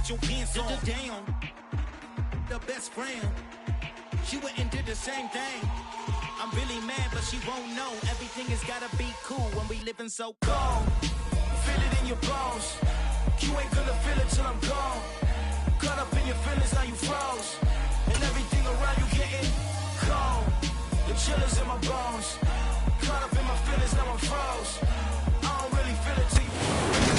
put your hands on the down. The best friend, she went and did the same thing. I'm really mad, but she won't know. Everything has gotta be cool when we living so cold. Feel it in your bones. You ain't gonna feel it till I'm gone. Caught up in your feelings, now you froze. And everything around you getting cold. The chill is in my bones. Caught up in my feelings, now I'm froze. I don't really feel it till you.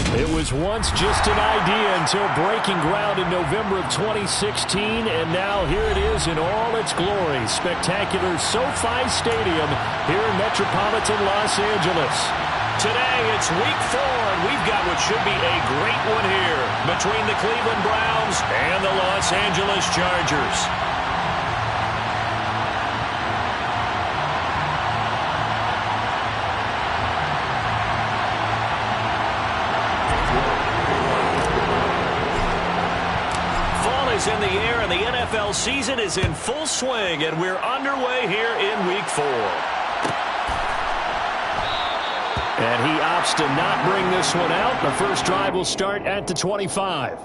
It was once just an idea until breaking ground in November of 2016, and now here it is in all its glory. Spectacular SoFi Stadium here in metropolitan Los Angeles. Today it's week 4, and we've got what should be a great one here between the Cleveland Browns and the Los Angeles Chargers. In the air, and the NFL season is in full swing, and we're underway here in week 4. And he opts to not bring this one out. The first drive will start at the 25.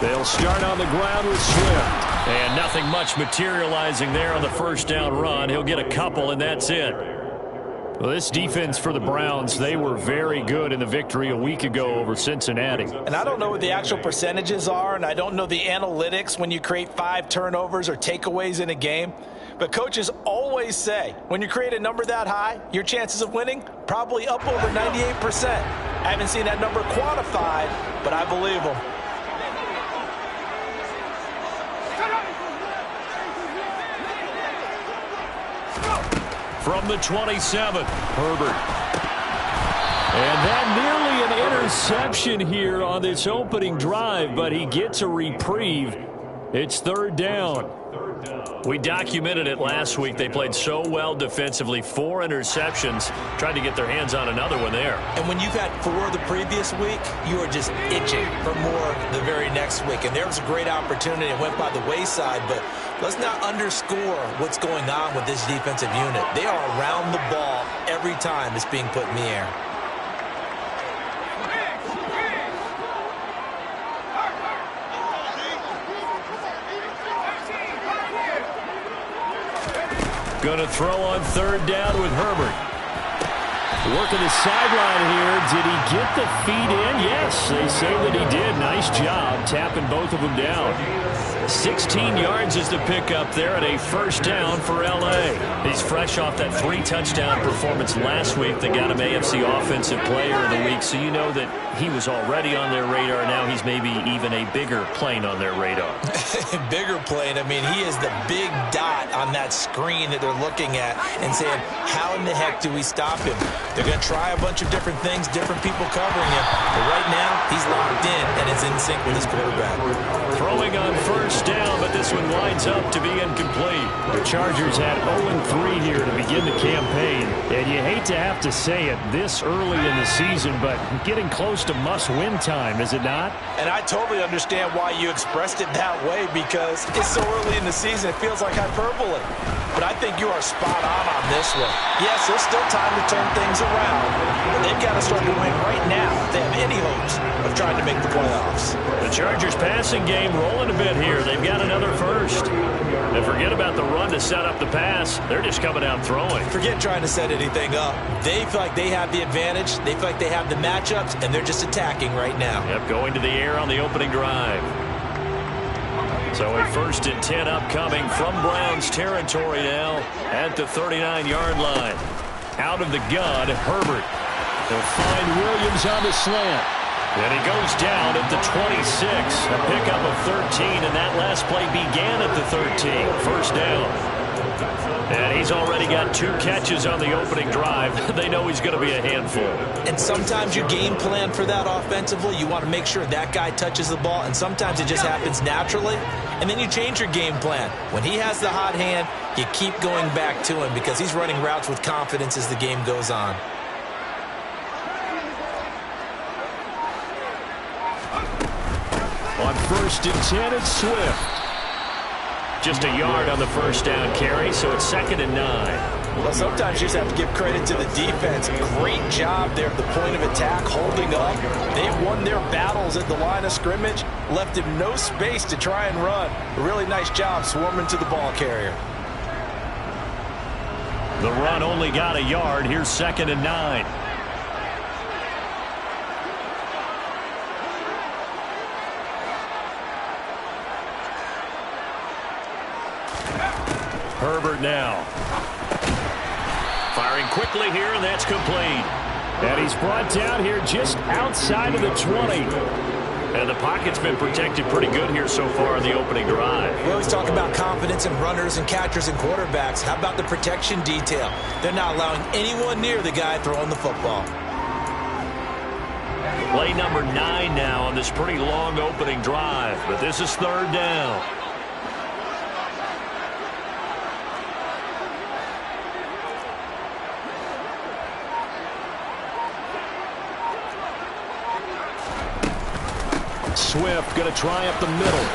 They'll start on the ground with Swift. And nothing much materializing there on the first down run. He'll get a couple, and that's it. Well, this defense for the Browns, they were very good in the victory a week ago over Cincinnati. And I don't know what the actual percentages are, and I don't know the analytics when you create 5 turnovers or takeaways in a game. But coaches always say, when you create a number that high, your chances of winning probably up over 98%. I haven't seen that number quantified, but I believe them. From the 27, Herbert. And that nearly an interception here on this opening drive, but he gets a reprieve. It's third down. We documented it last week. They played so well defensively. 4 interceptions. Tried to get their hands on another one there. And when you've had 4 the previous week, you are just itching for more the very next week. And there was a great opportunity. It went by the wayside, but let's not underscore what's going on with this defensive unit. They are around the ball every time it's being put in the air. Going to throw on third down with Herbert. Working the sideline here. Did he get the feet in? Yes, they say that he did. Nice job tapping both of them down. 16 yards is the pickup there at a first down for L.A. He's fresh off that 3-touchdown performance last week that got him AFC Offensive Player of the Week. So you know that he was already on their radar. Now he's maybe even a bigger plane on their radar. Bigger plane. I mean, he is the big dot on that screen that they're looking at and saying, how in the heck do we stop him? They're going to try a bunch of different things, different people covering him. But right now, he's locked in and is in sync with his quarterback. Throwing on first down, but this one winds up to be incomplete. The Chargers had 0-3 here to begin the campaign. And you hate to have to say it this early in the season, but getting close to must-win time, is it not? And I totally understand why you expressed it that way, because it's so early in the season, it feels like hyperbole. But I think you are spot on this one. Yes, there's still time to turn things around, but they've got to start to win right now if they have any hopes of trying to make the playoffs. The Chargers passing game rolling a bit here. They've got another first. And forget about the run to set up the pass. They're just coming out throwing. Forget trying to set anything up. They feel like they have the advantage. They feel like they have the matchups, and they're just attacking right now. Yep, going to the air on the opening drive. So a 1st and 10 upcoming from Browns territory now at the 39-yard line. Out of the gun, Herbert. They'll find Williams on the slant. And he goes down at the 26. A pickup of 13, and that last play began at the 13. First down. And he's already got 2 catches on the opening drive. They know he's going to be a handful. And sometimes you game plan for that offensively. You want to make sure that guy touches the ball, and sometimes it just happens naturally. And then you change your game plan. When he has the hot hand, you keep going back to him because he's running routes with confidence as the game goes on. On 1st and 10, it's Swift. Just a yard on the first down carry, so it's 2nd and 9. Well, sometimes you just have to give credit to the defense. Great job there at the point of attack, holding up. They've won their battles at the line of scrimmage, left him no space to try and run. A really nice job swarming to the ball carrier. The run only got a yard. Here's 2nd and 9. Herbert now. Firing quickly here, and that's complete. And he's brought down here just outside of the 20. And the pocket's been protected pretty good here so far in the opening drive. We always talk about confidence in runners and catchers and quarterbacks. How about the protection detail? They're not allowing anyone near the guy throwing the football. Play number 9 now on this pretty long opening drive. But this is 3rd down. Swift going to try up the middle.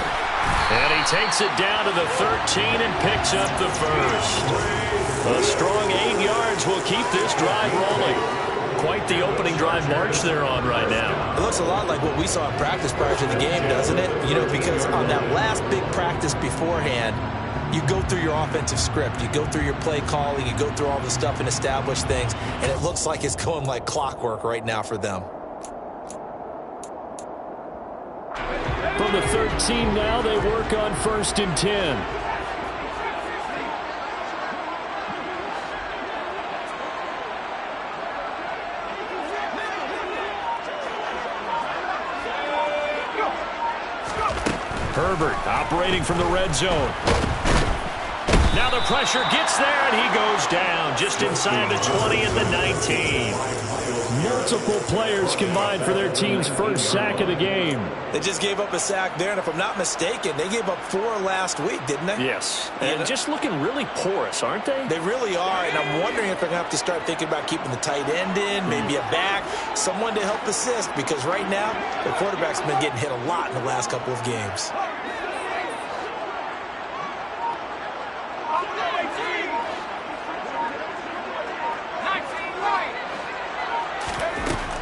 And he takes it down to the 13 and picks up the first. A strong 8 yards will keep this drive rolling. Quite the opening drive march they're on right now. It looks a lot like what we saw in practice prior to the game, doesn't it? You know, because on that last big practice beforehand, you go through your offensive script. You go through your play calling. You go through all the stuff and establish things. And it looks like it's going like clockwork right now for them. From the 13 now, they work on 1st and 10. Herbert operating from the red zone. Now the pressure gets there, and he goes down just inside the 20 at the 19. Multiple players combined for their team's first sack of the game. They just gave up a sack there, and if I'm not mistaken, they gave up 4 last week, didn't they? Yes. And just looking really porous, aren't they? They really are, and I'm wondering if they're going to have to start thinking about keeping the tight end in, maybe a back, someone to help assist, because right now, the quarterback's been getting hit a lot in the last couple of games.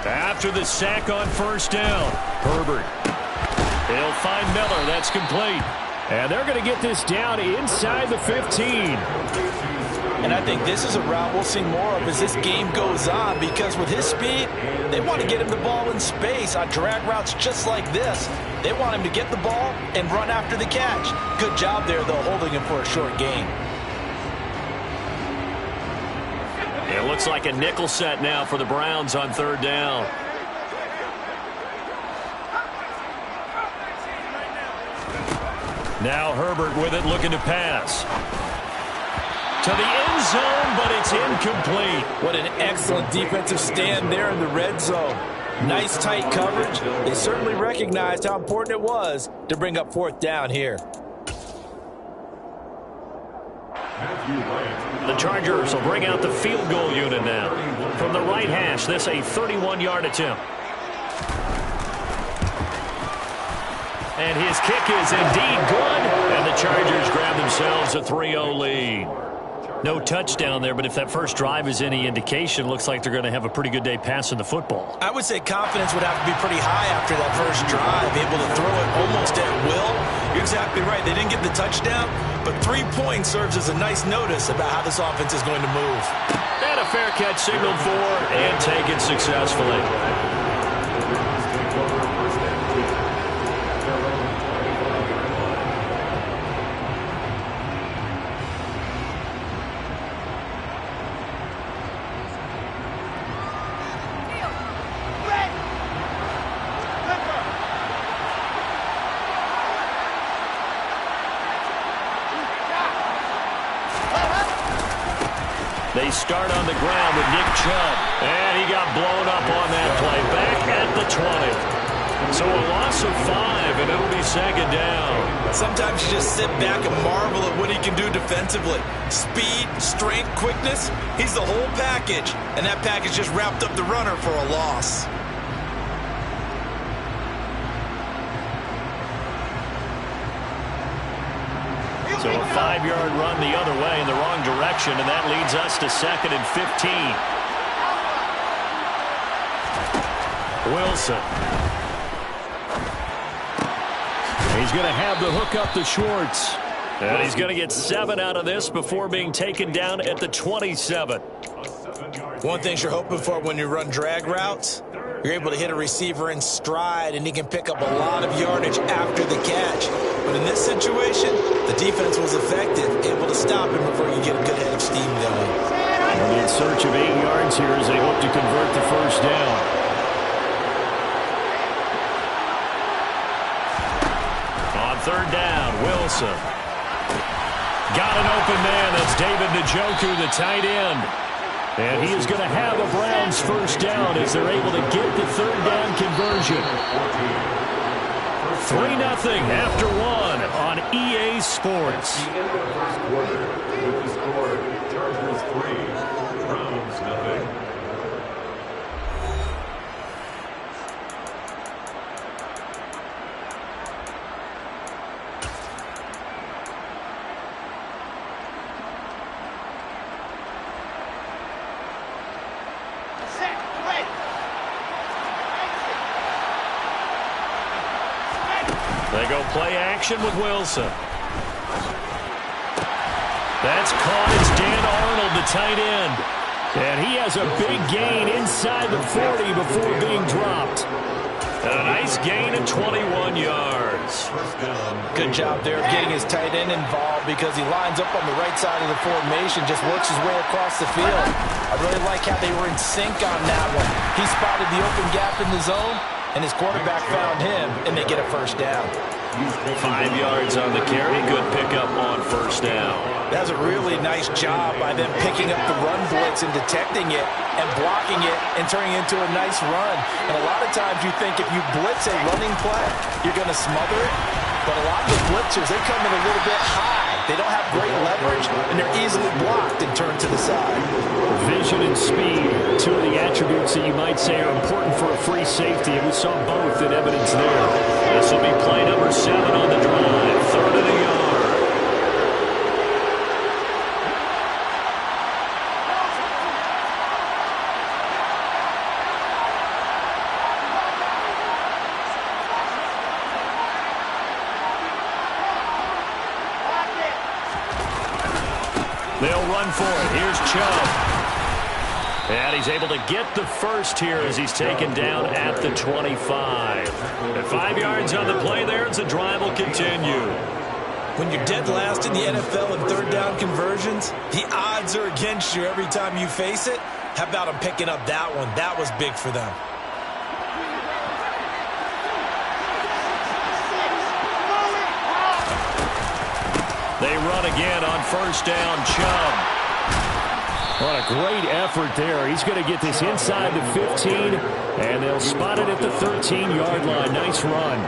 After the sack on 1st down, Herbert. He'll find Miller. That's complete. And they're going to get this down inside the 15. And I think this is a route we'll see more of as this game goes on, because with his speed, they want to get him the ball in space on drag routes just like this. They want him to get the ball and run after the catch. Good job there, though, holding him for a short gain. It looks like a nickel set now for the Browns on 3rd down. Now Herbert with it, looking to pass. To the end zone, but it's incomplete. What an excellent defensive stand there in the red zone. Nice tight coverage. They certainly recognized how important it was to bring up 4th down here. The Chargers will bring out the field goal unit now. From the right hash, this a 31-yard attempt. And his kick is indeed good. And the Chargers grab themselves a 3-0 lead. No touchdown there, but if that first drive is any indication, looks like they're going to have a pretty good day passing the football. I would say confidence would have to be pretty high after that first drive, able to throw it almost at will. You're exactly right. They didn't get the touchdown, but 3 points serves as a nice notice about how this offense is going to move. And a fair catch signaled for and taken successfully. They start on the ground with Nick Chubb. And he got blown up on that play. Back at the 20. So a loss of 5, and it'll be second down. Sometimes you just sit back and marvel at what he can do defensively. Speed, strength, quickness, he's the whole package. And that package just wrapped up the runner for a loss. So a 5-yard run the other way in the wrong direction, and that leads us to 2nd and 15. Wilson. He's going to have the hook up to Schwartz. And he's going to get 7 out of this before being taken down at the 27. One thing you're hoping for when you run drag routes, you're able to hit a receiver in stride, and he can pick up a lot of yardage after the catch. But in this situation, the defense was effective, able to stop him before you get a good head of steam going. They'll be in search of 8 yards here as they hope to convert the first down. Third down, Wilson. Got an open man. That's David Njoku, the tight end. And he is going to have a Browns first down as they're able to get the third down conversion. 3-0 after 1 on EA Sports. The end of the first quarter, with the score, Chargers 3, Browns 0. They go play action with Wilson. That's caught. It's Dan Arnold, the tight end. And he has a big gain inside the 40 before being dropped. And a nice gain of 21 yards. Good job there of getting his tight end involved because he lines up on the right side of the formation, just works his way across the field. I really like how they were in sync on that one. He spotted the open gap in the zone, and his quarterback found him, and they get a first down. 5 yards on the carry. Good pickup on first down. That was a really nice job by them picking up the run blitz and detecting it and blocking it and turning it into a nice run. And a lot of times you think if you blitz a running play, you're going to smother it. But a lot of the blitzers, they come in a little bit high. They don't have great leverage, and they're easily blocked and turned to the side. Vision and speed, two of the attributes that you might say are important for a free safety, and we saw both in evidence there. This will be play number 7 on the drive, 3rd and a yard. They'll run for it. Here's Chubb. And he's able to get the first here as he's taken down at the 25. And 5 yards on the play there as the drive will continue. When you're dead last in the NFL in third down conversions, the odds are against you every time you face it. How about them picking up that one? That was big for them. They run again on first down, Chubb. What a great effort there. He's going to get this inside the 15, and they'll spot it at the 13-yard line. Nice run.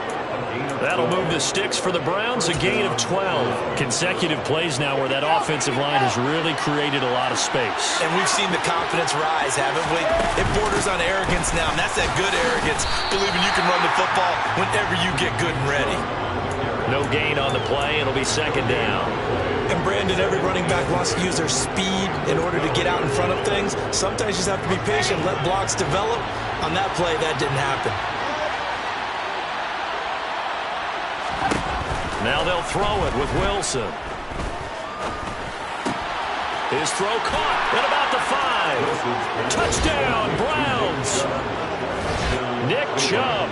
That'll move the sticks for the Browns, a gain of 12. Consecutive plays now where that offensive line has really created a lot of space. And we've seen the confidence rise, haven't we? It borders on arrogance now, and that's that good arrogance, believing you can run the football whenever you get good and ready. No gain on the play. It'll be second down. And Brandon, every running back wants to use their speed in order to get out in front of things. Sometimes you just have to be patient, let blocks develop. On that play, that didn't happen. Now they'll throw it with Wilson. His throw caught at about the 5. Touchdown, Browns. Nick Chubb,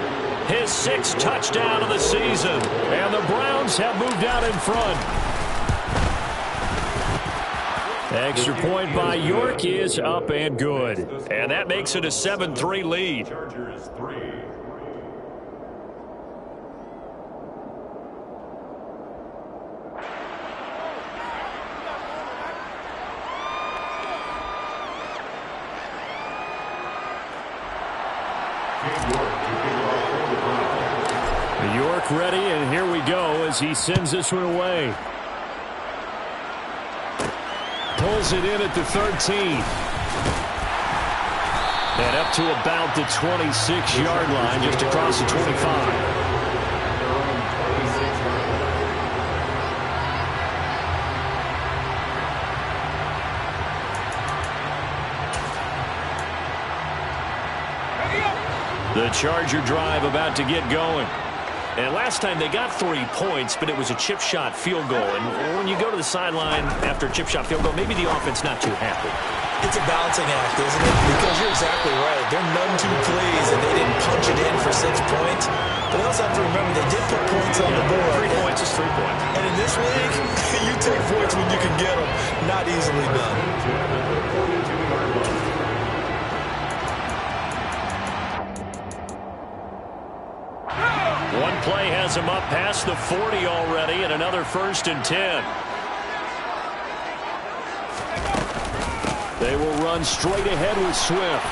his 6th touchdown of the season. And the Browns have moved out in front. Extra point by York is up and good. And that makes it a 7-3 lead. Chargers 3. York ready, and here we go as he sends this one away. Pulls it in at the 13. And up to about the 26-yard line, just across the 25. The Charger drive about to get going. And last time they got 3 points, but it was a chip shot field goal. And when you go to the sideline after a chip shot field goal, maybe the offense not too happy. It's a balancing act, isn't it? Because you're exactly right. They're none too pleased, and they didn't punch it in for 6 points. But they also have to remember they did put points on the board. 3 points is 3 points. And in this league, you take points when you can get them. Not easily done. One play has him up past the 40 already, and another 1st and 10. They will run straight ahead with Swift.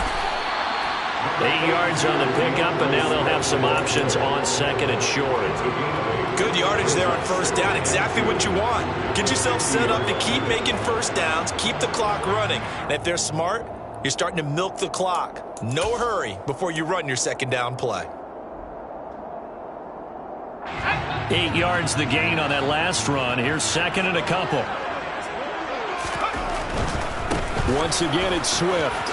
8 yards on the pickup, and now they'll have some options on 2nd and short. Good yardage there on 1st down. Exactly what you want. Get yourself set up to keep making 1st downs, keep the clock running. And if they're smart, you're starting to milk the clock. No hurry before you run your 2nd down play. 8 yards the gain on that last run. Here's 2nd and a couple. Once again, it's Swift.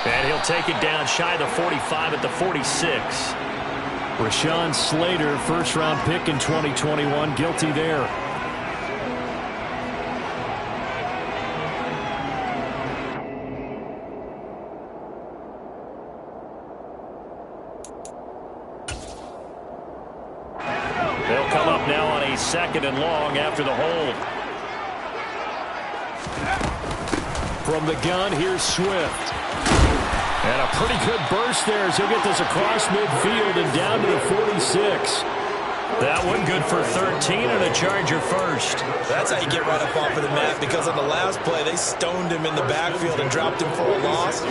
And he'll take it down shy of the 45 at the 46. Rashawn Slater, first-round pick in 2021, guilty there. They'll come up now on a 2nd and long after the hold. From the gun, here's Swift. And a pretty good burst there as he'll get this across midfield and down to the 46. That one good for 13 and a Charger first. That's how you get right up off of the mat, because on the last play, they stoned him in the backfield and dropped him for a loss.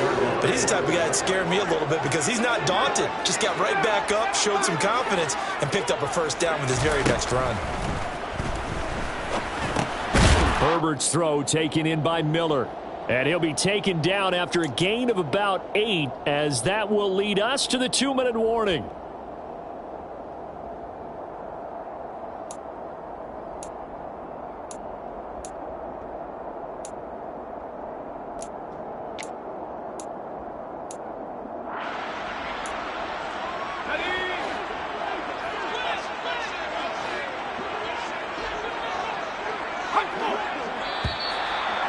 But he's the type of guy that scared me a little bit because he's not daunted. Just got right back up, showed some confidence, and picked up a 1st down with his very next run. Herbert's throw taken in by Miller. And he'll be taken down after a gain of about 8, as that will lead us to the 2-minute warning.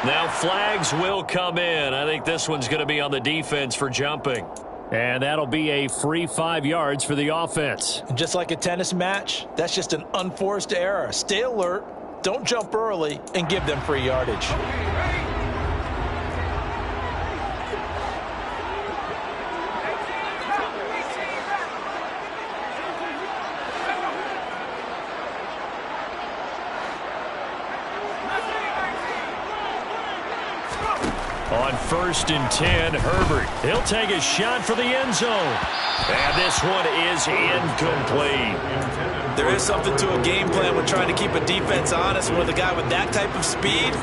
Now flags will come in. I think this one's going to be on the defense for jumping. And that'll be a free 5 yards for the offense. And just like a tennis match, that's just an unforced error. Stay alert, don't jump early, and give them free yardage. On 1st and 10, Herbert. He'll take a shot for the end zone. And this one is incomplete. There is something to a game plan when trying to keep a defense honest. With a guy with that type of speed,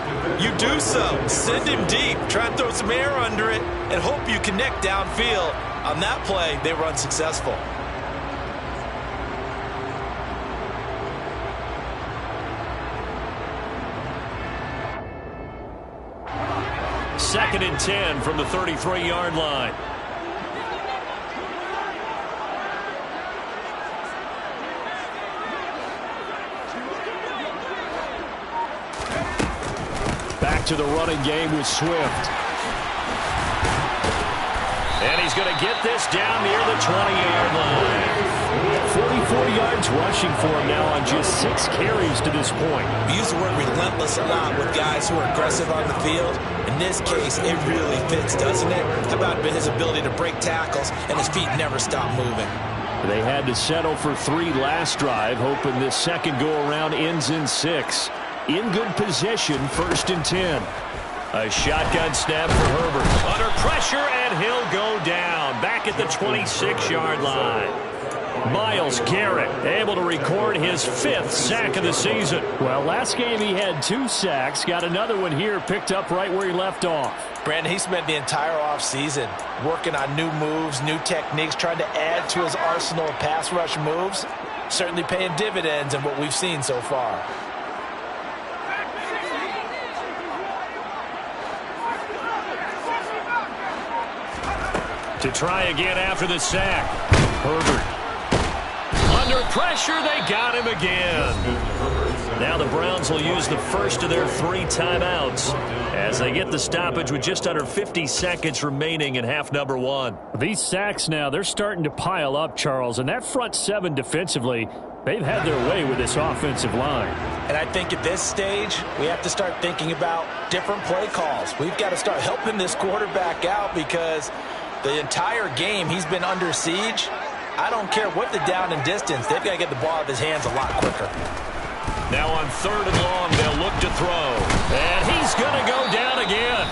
you do so. Send him deep. Try and throw some air under it and hope you connect downfield. On that play, they were unsuccessful. Second and 10 from the 33-yard line. Back to the running game with Swift. And he's going to get this down near the 20-yard line. 44 yards rushing for him now on just 6 carries to this point. We use the word relentless a lot with guys who are aggressive on the field. In this case, it really fits, doesn't it? How about his ability to break tackles and his feet never stop moving? They had to settle for 3 last drive, hoping this second go-around ends in 6. In good position, 1st and 10. A shotgun snap for Herbert. Under pressure, and he'll go down. down, back at the 26-yard line. Myles Garrett able to record his 5th sack of the season. Well, last game he had 2 sacks. Got another one here, picked up right where he left off. Brandon, he spent the entire offseason working on new moves, new techniques, trying to add to his arsenal of pass rush moves. Certainly paying dividends in what we've seen so far. To try again after the sack. Herbert. Under pressure, they got him again. Now the Browns will use the first of their 3 timeouts as they get the stoppage with just under 50 seconds remaining in half number 1. These sacks now, they're starting to pile up, Charles, and that front 7 defensively, they've had their way with this offensive line. And I think at this stage, we have to start thinking about different play calls. We've got to start helping this quarterback out because the entire game he's been under siege. I don't care what the down and distance. They've got to get the ball out of his hands a lot quicker. Now on 3rd and long, they'll look to throw. And he's going to go down again.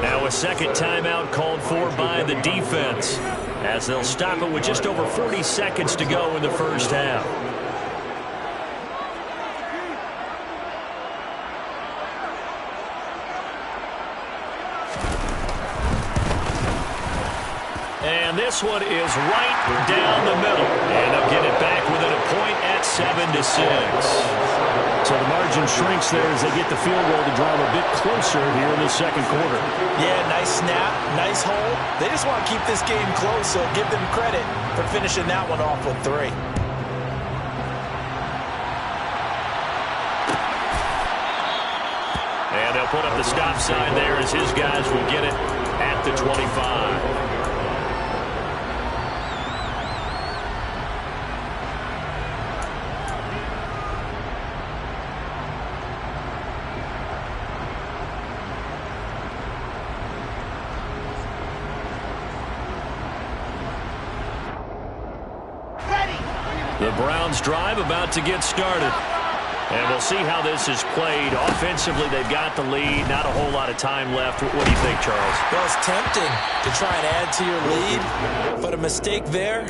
Now a second timeout called for by the defense as they'll stop it with just over 40 seconds to go in the first half. And this one is right down the middle. And they'll get it back within a point at 7-6. So the margin shrinks there as they get the field goal to draw them a bit closer here in the second quarter. Yeah, nice snap, nice hole. They just want to keep this game close, so give them credit for finishing that one off with 3. And they'll put up the stop sign there as his guys will get it at the 25. The Browns drive about to get started. And we'll see how this is played. Offensively, they've got the lead. Not a whole lot of time left. What do you think, Charles? Well, it's tempting to try and add to your lead, but a mistake there,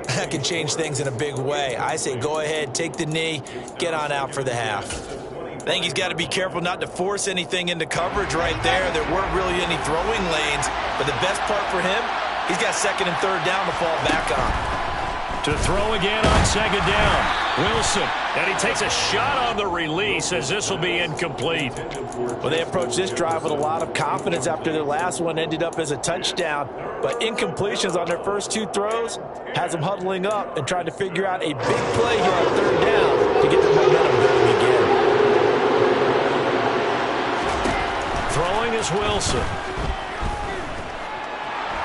that can change things in a big way. I say go ahead, take the knee, get on out for the half. I think he's got to be careful not to force anything into coverage right there. There weren't really any throwing lanes, but the best part for him, he's got 2nd and 3rd down to fall back on. To throw again on 2nd down. Wilson. And he takes a shot on the release as this will be incomplete. Well, they approached this drive with a lot of confidence after their last one ended up as a touchdown. But incompletions on their first 2 throws has them huddling up and trying to figure out a big play here on 3rd down to get the momentum going again. Throwing is Wilson.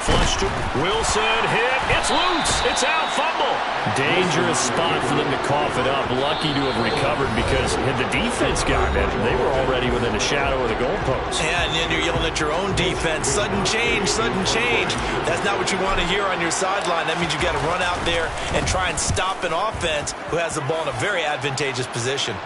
Flushed to Wilson, hit, it's loose, it's out, fumble. Dangerous spot for them to cough it up. Lucky to have recovered because had the defense gotten it, they were already within the shadow of the goalpost. And then you're yelling at your own defense, sudden change, sudden change. That's not what you want to hear on your sideline. That means you got to run out there and try and stop an offense who has the ball in a very advantageous position.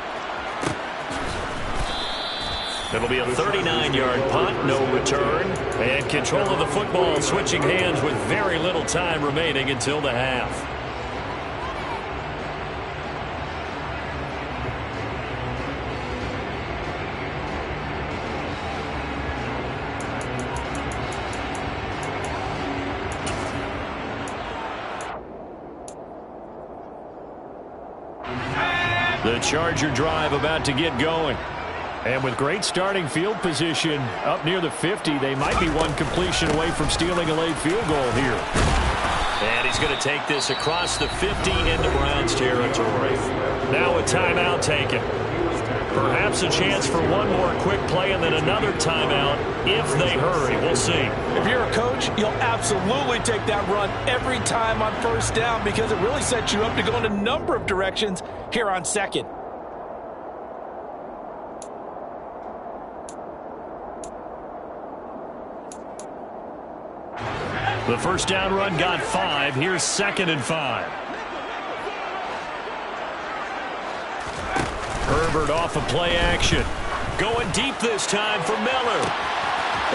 It'll be a 39-yard punt, no return. And control of the football switching hands with very little time remaining until the half. The Charger drive about to get going. And with great starting field position up near the 50, they might be one completion away from stealing a late field goal here. And he's going to take this across the 50 into Browns territory. Now a timeout taken. Perhaps a chance for one more quick play and then another timeout if they hurry. We'll see. If you're a coach, you'll absolutely take that run every time on 1st down because it really sets you up to go in a number of directions here on 2nd. The 1st down run got 5. Here's 2nd and 5. Herbert off of play action. Going deep this time for Miller.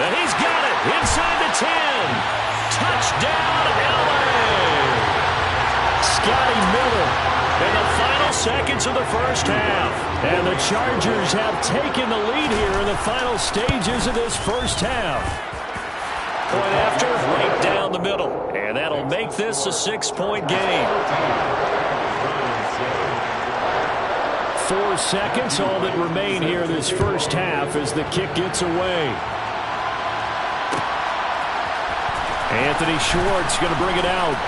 And he's got it inside the 10. Touchdown, LA! Scotty Miller in the final seconds of the first half. And the Chargers have taken the lead here in the final stages of this first half. Point after, right down the middle. And that'll make this a 6-point game. 4 seconds, all that remain here in this first half as the kick gets away. Anthony Schwartz going to bring it out.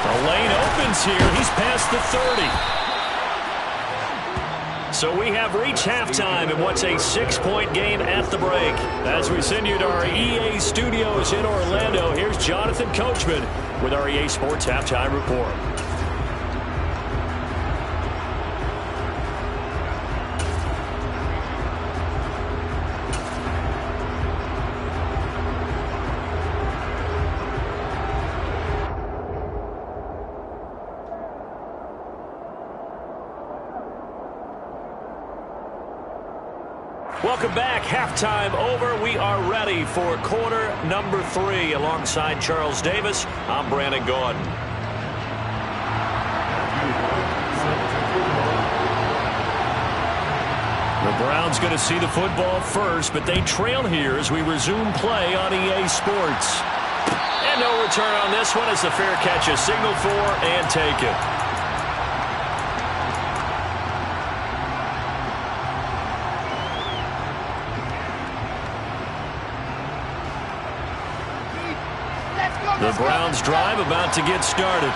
The lane opens here. He's past the 30. So we have reached halftime in what's a 6-point game at the break. As we send you to our EA studios in Orlando, here's Jonathan Coachman with our EA Sports Halftime Report. Welcome back. Halftime over. We are ready for quarter number 3. Alongside Charles Davis, I'm Brandon Gordon. The Browns going to see the football first, but they trail here as we resume play on EA Sports. And no return on this one as the fair catch is signaled for and taken. The Browns drive about to get started.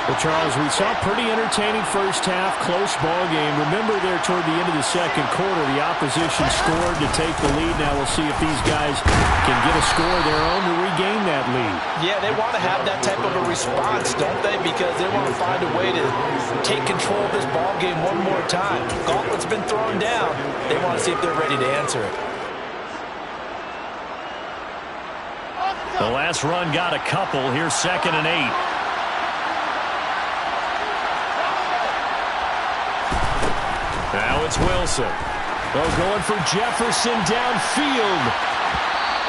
Well, Charles, we saw a pretty entertaining first half, close ball game. Remember there toward the end of the second quarter, the opposition scored to take the lead. Now we'll see if these guys can get a score of their own to regain that lead. Yeah, they want to have that type of a response, don't they? Because they want to find a way to take control of this ball game one more time. Gauntlet's been thrown down. They want to see if they're ready to answer it. The last run got a couple. Here's 2nd and 8. Now it's Wilson. They're going for Jefferson downfield.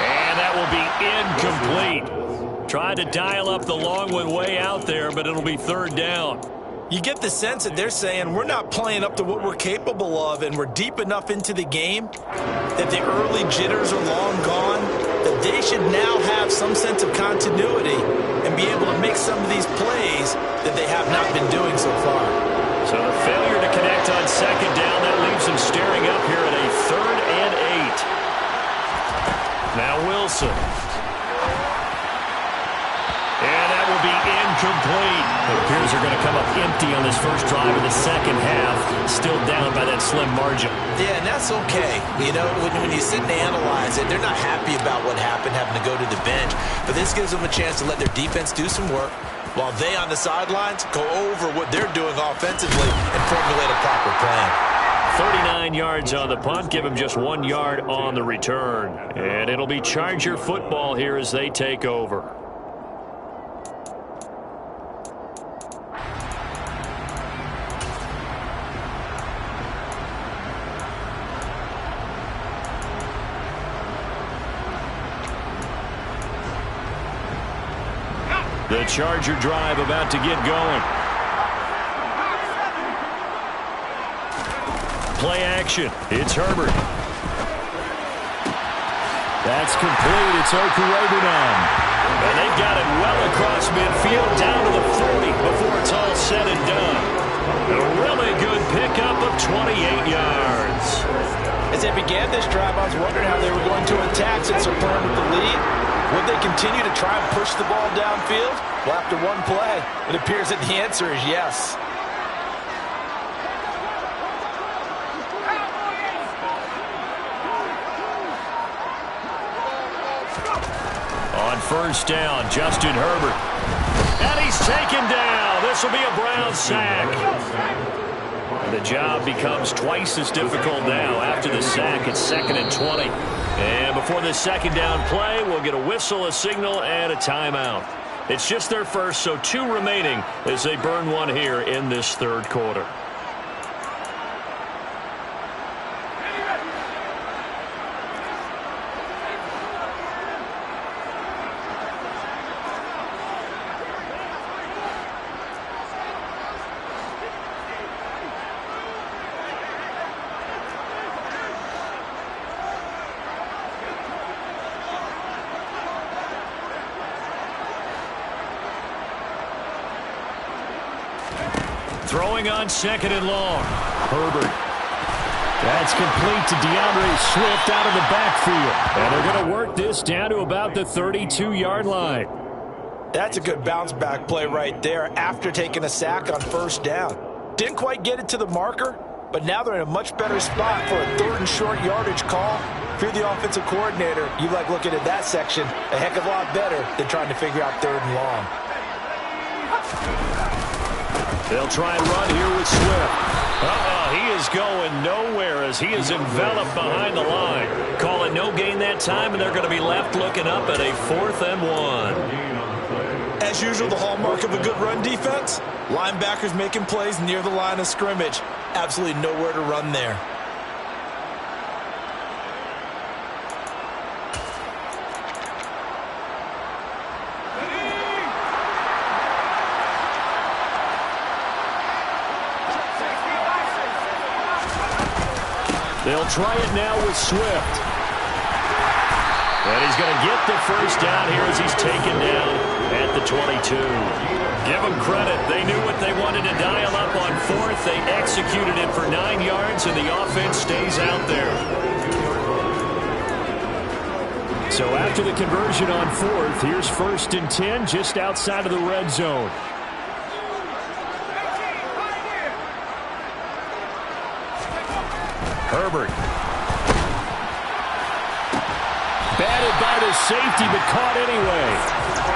And that will be incomplete. Tried to dial up the long one way out there, but it'll be 3rd down. You get the sense that they're saying we're not playing up to what we're capable of, and we're deep enough into the game that the early jitters are long gone, that they should now have some sense of continuity and be able to make some of these plays that they have not been doing so far. So the failure to connect on 2nd down, that leaves them staring up here at a 3rd and 8. Now Wilson. And that will be incomplete. It appears they're going to come up empty on this first drive of the second half. Still down by that slim margin. Yeah, and that's okay. You know, when you sit and analyze it, they're not happy about what happened, having to go to the bench. But this gives them a chance to let their defense do some work while they on the sidelines go over what they're doing offensively and formulate a proper plan. 39 yards on the punt, give them just 1 yard on the return. And it'll be Charger football here as they take over. The Charger drive about to get going. Play action. It's Herbert. That's complete. It's Okurebunan. And they've got it well across midfield down to the 40 before it's all said and done. A really good pickup of 28 yards. As they began this drive, I was wondering how they were going to attack since they're playing with the lead. Would they continue to try and push the ball downfield? Well, after one play, it appears that the answer is yes. On 1st down, Justin Herbert. And he's taken down. This will be a Brown sack. The job becomes twice as difficult now. After the sack, it's 2nd and 20. And before this 2nd down play, we'll get a whistle, a signal, and a timeout. It's just their first, so 2 remaining as they burn one here in this 3rd quarter. Throwing on 2nd and long. Herbert. That's complete to DeAndre Swift out of the backfield. And they're going to work this down to about the 32-yard line. That's a good bounce-back play right there after taking a sack on 1st down. Didn't quite get it to the marker, but now they're in a much better spot for a 3rd and short yardage call. If you're the offensive coordinator, you like looking at that section a heck of a lot better than trying to figure out 3rd and long. They'll try and run here with Swift. He is going nowhere as he is enveloped behind the line. Call it no gain that time, and they're going to be left looking up at a 4th and 1. As usual, the hallmark of a good run defense, linebackers making plays near the line of scrimmage. Absolutely nowhere to run there. They'll try it now with Swift. And he's going to get the 1st down here as he's taken down at the 22. Give them credit. They knew what they wanted to dial up on 4th. They executed it for 9 yards, and the offense stays out there. So after the conversion on 4th, here's 1st and 10 just outside of the red zone. Herbert. Batted by the safety, but caught anyway.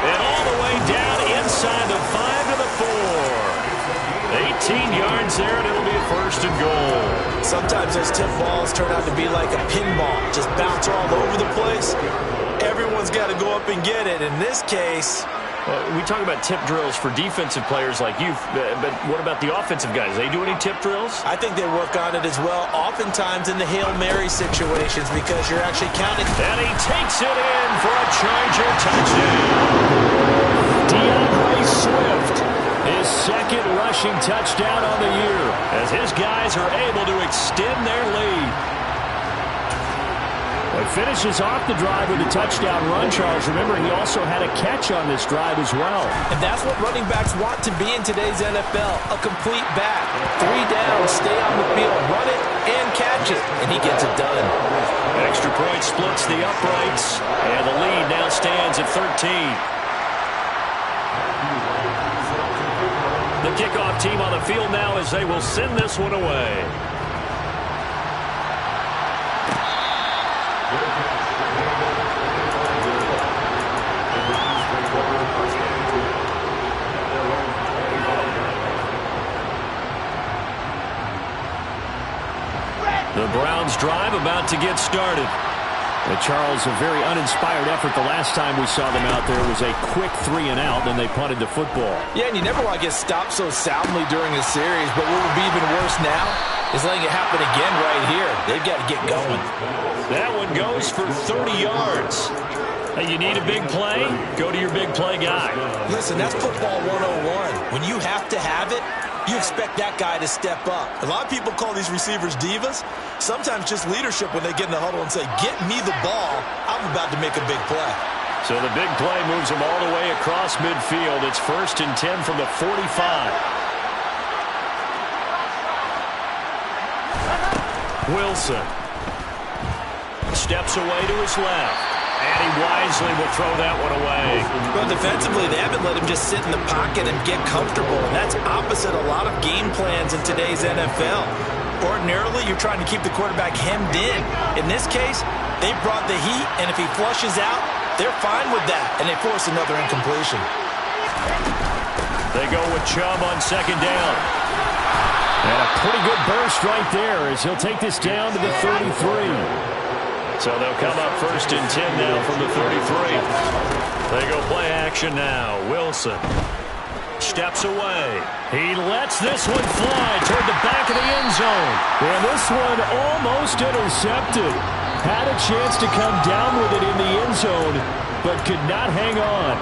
And all the way down inside the 5 to the 4. 18 yards there, and it'll be a 1st and goal. Sometimes those tip balls turn out to be like a pinball. Just bounce all over the place. Everyone's got to go up and get it. In this case, we talk about tip drills for defensive players like you, but what about the offensive guys? They do any tip drills? I think they work on it as well, oftentimes in the Hail Mary situations because you're actually counting. And he takes it in for a Charger touchdown. DeAndre Swift, his 2nd rushing touchdown on the year, as his guys are able to extend their lead. He finishes off the drive with a touchdown run, Charles. Remember, he also had a catch on this drive as well. And that's what running backs want to be in today's NFL, a complete back. 3 down, stay on the field, run it, and catch it. And he gets it done. Extra point splits the uprights, and the lead now stands at 13. The kickoff team on the field now as they will send this one away. The Browns drive about to get started. Charles, a very uninspired effort the last time we saw them out there. It was a quick 3 and out, then they punted the football. Yeah, and you never want to get stopped so soundly during a series, but what would be even worse now is letting it happen again right here. They've got to get going. That one goes for 30 yards. Hey, you need a big play? Go to your big play guy. Listen, that's football 101. When you have to have it, you expect that guy to step up. A lot of people call these receivers divas. Sometimes just leadership when they get in the huddle and say, get me the ball. I'm about to make a big play. So the big play moves them all the way across midfield. It's 1st and 10 from the 45. Wilson steps away to his left. And he wisely will throw that one away. Well, defensively, they haven't let him just sit in the pocket and get comfortable. And that's opposite a lot of game plans in today's NFL. Ordinarily, you're trying to keep the quarterback hemmed in. In this case, they brought the heat, and if he flushes out, they're fine with that. And they force another incompletion. They go with Chubb on 2nd down. And a pretty good burst right there as he'll take this down to the 33. So they'll come up 1st and 10 now from the 33. They go play action now. Wilson steps away. He lets this one fly toward the back of the end zone. And this one almost intercepted. Had a chance to come down with it in the end zone, but could not hang on.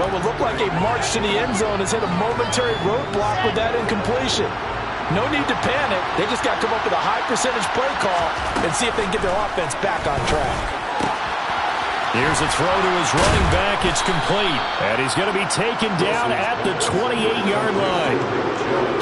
What would look like a march to the end zone has hit a momentary roadblock with that incompletion. No need to panic. They just got to come up with a high percentage play call and see if they can get their offense back on track. Here's a throw to his running back. It's complete. And he's going to be taken down at the 28-yard line.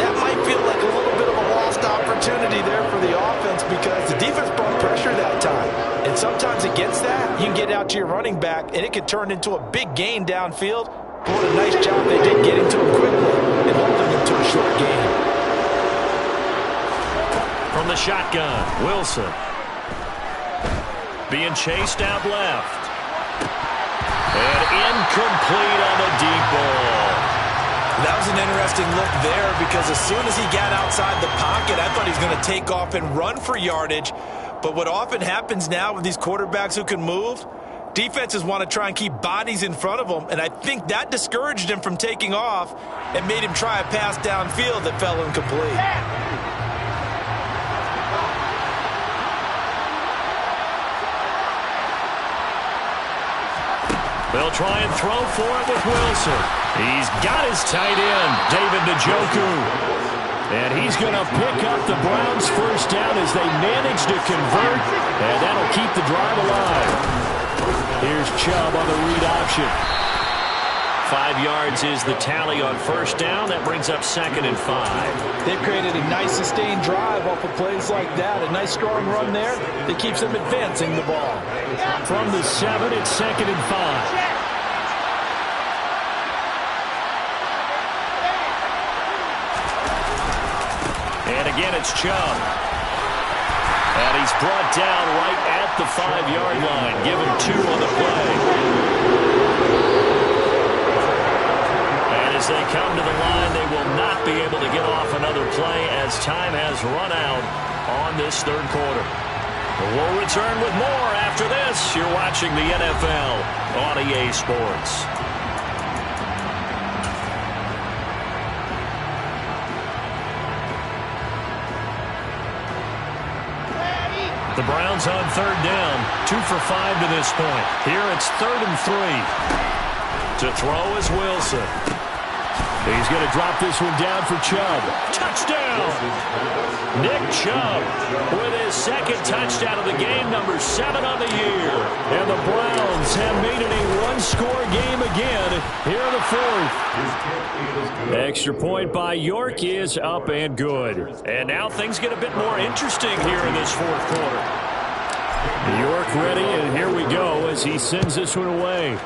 That might feel like a little bit of a lost opportunity there for the offense because the defense brought pressure that time. And sometimes against that, you can get out to your running back, and it could turn into a big gain downfield. But what a nice job they did getting to him quickly and holding him to a short gain. From the shotgun, Wilson. Being chased out left. And incomplete on the deep ball. That was an interesting look there because as soon as he got outside the pocket, I thought he was going to take off and run for yardage. But what often happens now with these quarterbacks who can move, defenses want to try and keep bodies in front of them, and I think that discouraged him from taking off and made him try a pass downfield that fell incomplete. They'll try and throw for it with Wilson. He's got his tight end, David Njoku. And he's going to pick up the Browns' first down as they manage to convert. And that'll keep the drive alive. Here's Chubb on the read option. 5 yards is the tally on first down. That brings up 2nd and 5. They've created a nice sustained drive off of plays like that. A nice strong run there that keeps them advancing the ball. From the 7, it's 2nd and 5. And again, it's Chubb. And he's brought down right at the 5-yard line. Give him 2 on the play. And as they come to the line, they will not be able to get off another play as time has run out on this third quarter. We'll return with more after this. You're watching the NFL on EA Sports. The Browns on third down, 2 for 5 to this point. Here it's 3rd and 3. To throw is Wilson. He's going to drop this one down for Chubb. Touchdown! Nick Chubb with his 2nd touchdown of the game, number 7 on the year. And the Browns have made it a one-score game again here in the 4th. Extra point by York is up and good. And now things get a bit more interesting here in this 4th quarter. York ready, and here we go as he sends this one away.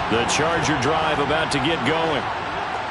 The Charger drive about to get going.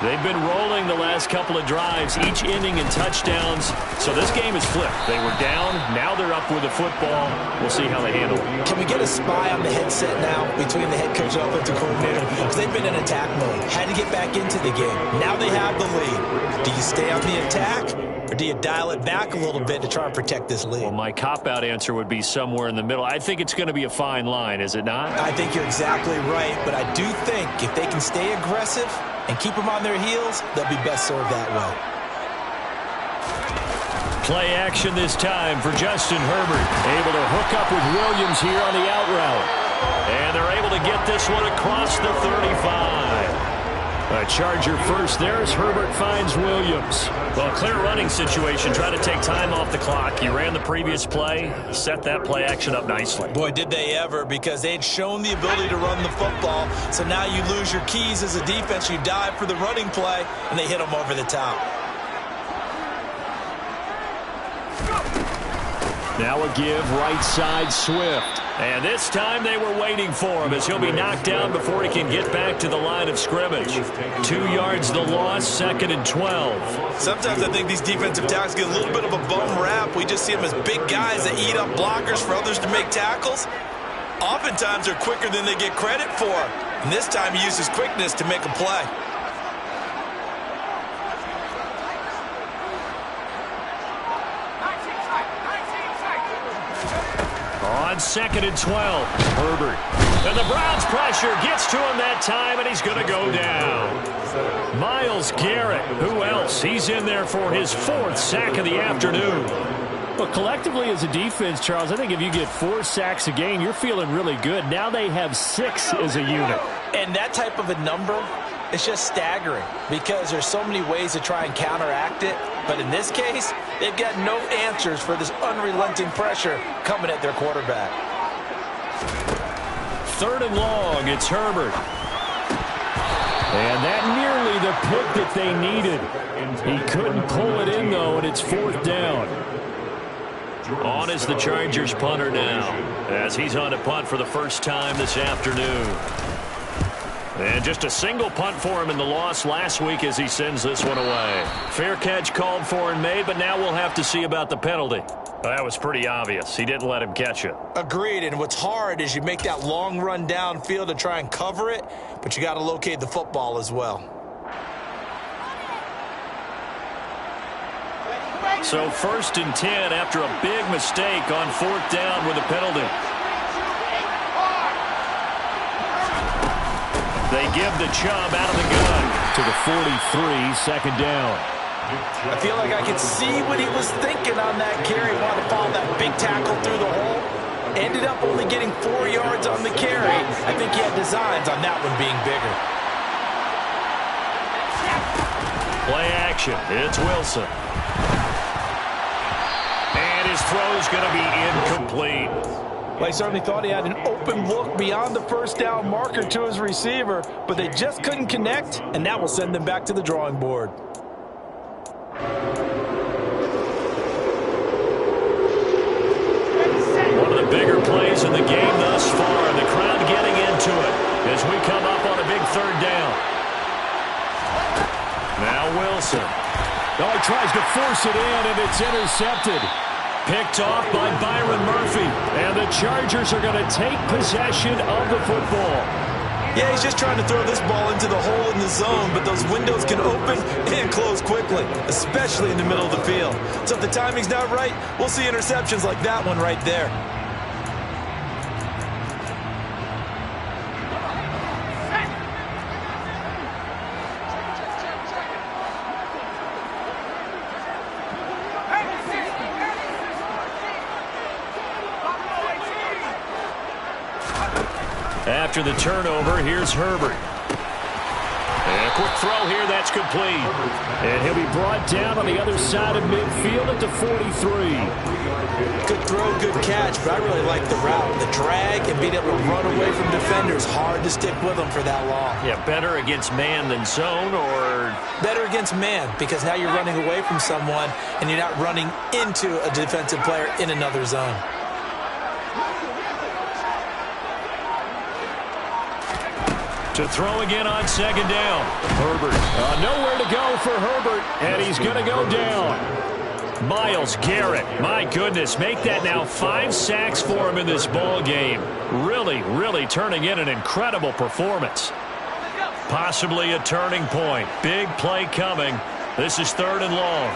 They've been rolling the last couple of drives, each inning in touchdowns. So this game is flipped. They were down. Now they're up with the football. We'll see how they handle it. Can we get a spy on the headset now between the head coach and offensive coordinator? Because they've been in attack mode. Had to get back into the game. Now they have the lead. Do you stay on the attack, or do you dial it back a little bit to try and protect this lead? Well, my cop-out answer would be somewhere in the middle. I think it's going to be a fine line, is it not? I think you're exactly right, but I do think if they can stay aggressive and keep them on their heels, they'll be best served that way. Play action this time for Justin Herbert. Able to hook up with Williams here on the out route. And they're able to get this one across the 35. A Charger first there as Herbert finds Williams. Well, clear running situation. Try to take time off the clock. You ran the previous play, set that play action up nicely. Boy, did they ever, because they'd shown the ability to run the football. So now you lose your keys as a defense. You dive for the running play, and they hit them over the top. Now a give right side Swift. And this time they were waiting for him as he'll be knocked down before he can get back to the line of scrimmage. 2 yards the loss, 2nd and 12. Sometimes I think these defensive tackles get a little bit of a bum rap. We just see them as big guys that eat up blockers for others to make tackles. Oftentimes they're quicker than they get credit for. And this time he used his quickness to make a play. On 2nd and 12, Herbert. And the Browns pressure gets to him that time, and he's going to go down. Myles Garrett, who else? He's in there for his 4th sack of the afternoon. But collectively as a defense, Charles, I think if you get 4 sacks a game, you're feeling really good. Now they have 6 as a unit. And that type of a number, it's just staggering because there's so many ways to try and counteract it. But in this case, they've got no answers for this unrelenting pressure coming at their quarterback. 3rd and long, it's Herbert. And that nearly the pick that they needed. He couldn't pull it in, though, and it's 4th down. On is the Chargers punter now, as he's on to punt for the first time this afternoon. And just a single punt for him in the loss last week as he sends this one away. Fair catch called for and made, but now we'll have to see about the penalty. That was pretty obvious. He didn't let him catch it. Agreed, and what's hard is you make that long run downfield to try and cover it, but you got to locate the football as well. So 1st and 10 after a big mistake on 4th down with a penalty. They give the Chubb out of the gun to the 43, 2nd down. I feel like I can see what he was thinking on that carry. Wanted to follow that big tackle through the hole. Ended up only getting 4 yards on the carry. I think he had designs on that one being bigger. Play action. It's Wilson. And his throw's going to be incomplete. Well, I certainly thought he had an open look beyond the 1st down marker to his receiver, but they just couldn't connect, and that will send them back to the drawing board. One of the bigger plays in the game thus far, and the crowd getting into it as we come up on a big 3rd down. Now Wilson. Oh, he tries to force it in, and it's intercepted. Picked off by Byron Murphy. And the Chargers are going to take possession of the football. Yeah, he's just trying to throw this ball into the hole in the zone, but those windows can open and close quickly, especially in the middle of the field. So if the timing's not right, we'll see interceptions like that one right there. After the turnover, here's Herbert. And a quick throw here, that's complete. And he'll be brought down on the other side of midfield at the 43. Good throw, good catch, but I really like the route. The drag and being able to run away from defenders, hard to stick with them for that long. Yeah, better against man than zone, or? Better against man, because now you're running away from someone and you're not running into a defensive player in another zone. To throw again on 2nd down. Herbert. Nowhere to go for Herbert, and he's going to go down. Myles Garrett. My goodness, make that now 5 sacks for him in this ball game. Really, really turning in an incredible performance. Possibly a turning point. Big play coming. This is 3rd and long.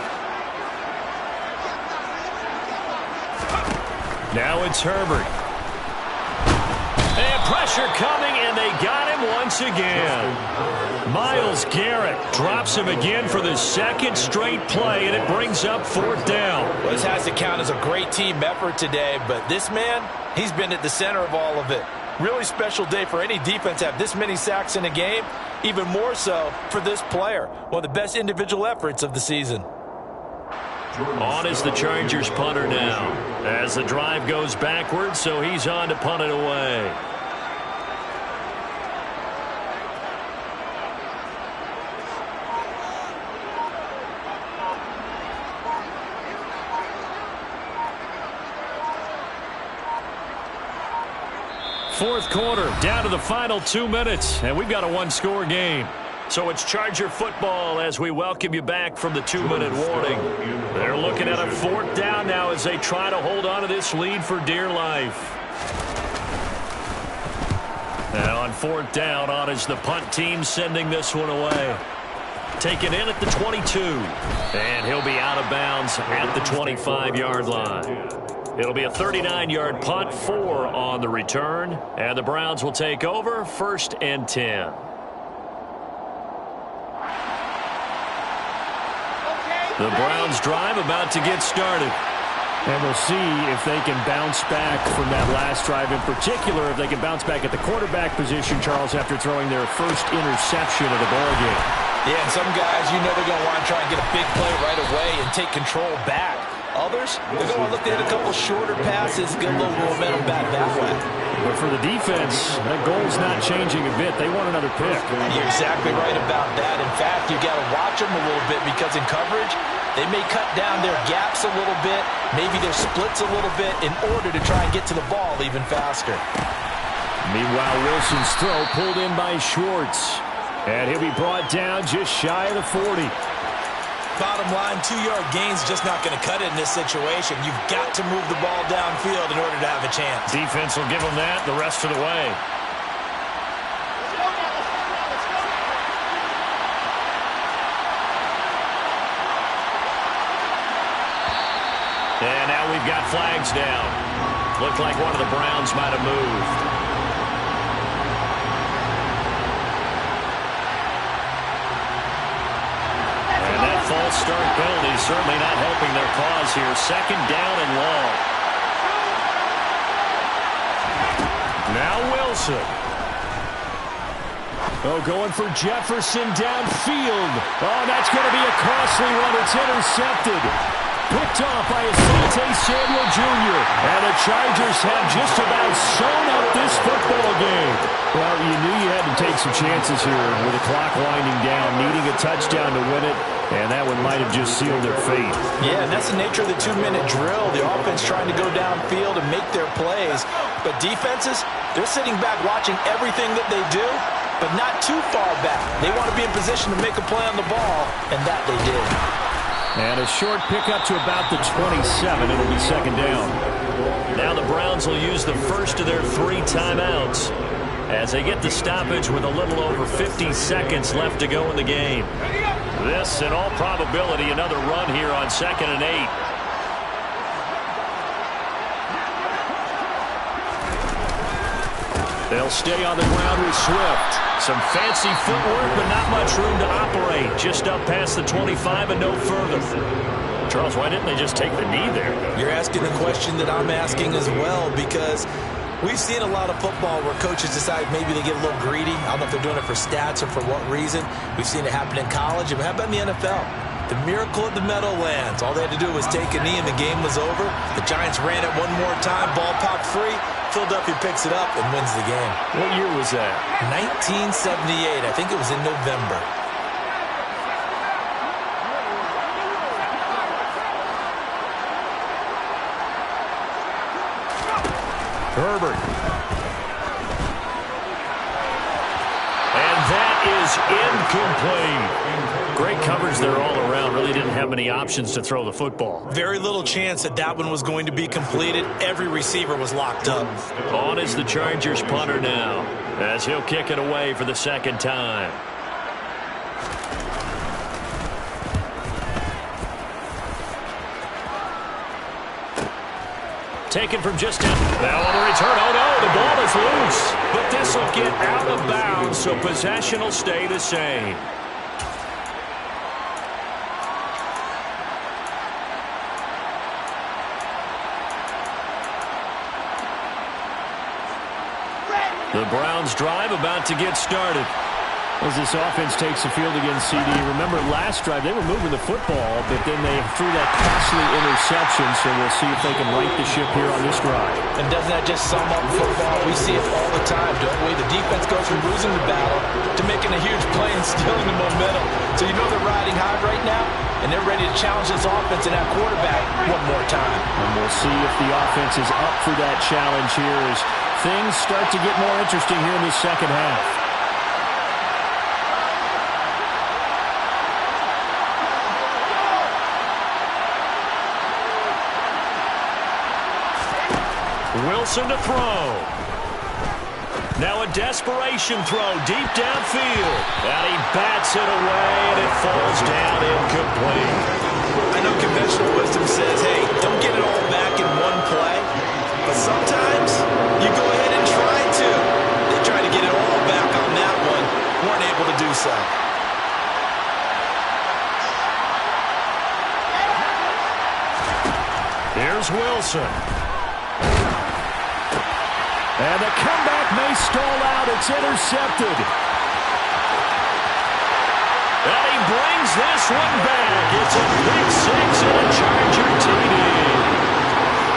Now it's Herbert. And pressure coming, and they got him once again. Myles Garrett drops him again for the 2nd straight play, and it brings up 4th down. Well, this has to count as a great team effort today, but this man, he's been at the center of all of it. Really special day for any defense to have this many sacks in a game, even more so for this player. One of the best individual efforts of the season. On is the Chargers punter now, as the drive goes backwards, so he's on to punt it away. Fourth quarter, down to the final 2 minutes, and we've got a 1-score game. So it's Charger football as we welcome you back from the 2-minute warning. They're looking at a 4th down now as they try to hold on to this lead for dear life. And on 4th down, on is the punt team sending this one away. Taken in at the 22. And he'll be out of bounds at the 25-yard line. It'll be a 39-yard punt, 4 on the return. And the Browns will take over 1st and 10. The Browns drive about to get started. And we'll see if they can bounce back from that last drive, in particular, if they can bounce back at the quarterback position, Charles, after throwing their first interception of the ballgame. Yeah, and some guys, you know they're going to want to try and get a big play right away and take control back. Others, they're going to look at a couple shorter passes, get a little momentum back that way. But for the defense, that goal's not changing a bit. They want another pick. You're exactly right about that. In fact, you got to watch them a little bit because in coverage, they may cut down their gaps a little bit, maybe their splits a little bit in order to try and get to the ball even faster. Meanwhile, Wilson's throw pulled in by Schwartz. And he'll be brought down just shy of the 40. Bottom line, 2-yard gain's just not going to cut it in this situation. You've got to move the ball downfield in order to have a chance. Defense will give them that the rest of the way. And now we've got flags down. Looked like one of the Browns might have moved. False start penalty certainly not helping their cause here. Second down and long. Now Wilson. Oh, going for Jefferson downfield. Oh, that's going to be a costly one. It's intercepted. Picked off by Asante Samuel Jr. And the Chargers have just about sewn up this football game. Well, you knew you had to take some chances here with the clock winding down, needing a touchdown to win it, and that one might have just sealed their fate. Yeah, and that's the nature of the 2-minute drill. The offense trying to go downfield and make their plays. But defenses, they're sitting back watching everything that they do, but not too far back. They want to be in position to make a play on the ball, and that they did. And a short pickup to about the 27. It'll be second down. Now the Browns will use the first of their 3 timeouts as they get the stoppage with a little over 50 seconds left to go in the game. This, in all probability, another run here on 2nd and 8. They'll stay on the ground with Swift. Some fancy footwork, but not much room to operate. Just up past the 25 and no further. Charles, why didn't they just take the knee there? You're asking the question that I'm asking as well, because we've seen a lot of football where coaches decide maybe they get a little greedy. I don't know if they're doing it for stats or for what reason. We've seen it happen in college. And how about in the NFL? The miracle of the Meadowlands. All they had to do was take a knee and the game was over. The Giants ran it one more time. Ball popped free. Philadelphia picks it up and wins the game. What year was that? 1978. I think it was in November. Herbert. And that is incomplete. Great coverage there all around. Really didn't have many options to throw the football. Very little chance that that one was going to be completed. Every receiver was locked up. On is the Chargers punter now, as he'll kick it away for the second time. Taken from just now on the return. Oh, no, the ball is loose. But this will get out of bounds, so possession will stay the same. The Browns drive about to get started. As this offense takes the field against CD. Remember, last drive, they were moving the football, but then they threw that costly interception, so we'll see if they can right the ship here on this drive. And doesn't that just sum up football? We see it all the time, don't we? The defense goes from losing the battle to making a huge play and stealing the momentum. So you know they're riding high right now, and they're ready to challenge this offense and that quarterback one more time. And we'll see if the offense is up for that challenge here as things start to get more interesting here in the second half. Wilson to throw. Now a desperation throw deep downfield. And he bats it away, and it falls down incomplete. I know conventional wisdom says, hey, don't get it all back in one play. But sometimes you go ahead and try to. They tried to get it all back on that one. Weren't able to do so. Here's Wilson. And the comeback may stall out. It's intercepted. And he brings this one back. It's a pick six and a Charger TD.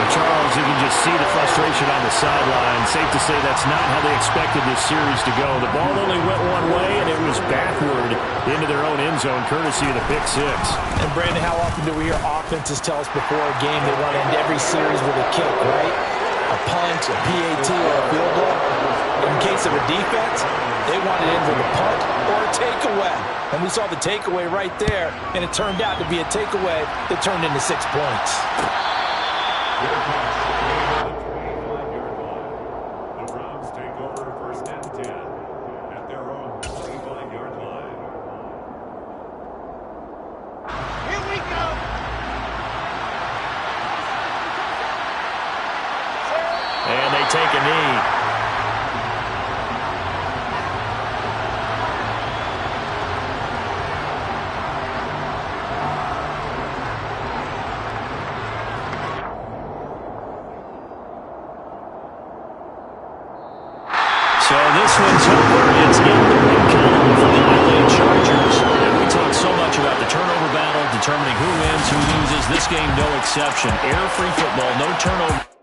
Charles, you can just see the frustration on the sideline. Safe to say that's not how they expected this series to go. The ball only went one way, and it was backward into their own end zone, courtesy of the pick six. And, Brandon, how often do we hear offenses tell us before a game they want to end every series with a kick, right? A punt, a PAT, or a field goal. In case of a defense, they want it in with a punt or a takeaway. And we saw the takeaway right there, and it turned out to be a takeaway that turned into 6 points. The Browns take over first and 10 at their own 25-yard line. Here we go. And they take a knee. So this one's over. It's in the win column for the LA Chargers. And we talk so much about the turnover battle, determining who wins, who loses. This game, no exception. Error-free football, no turnover.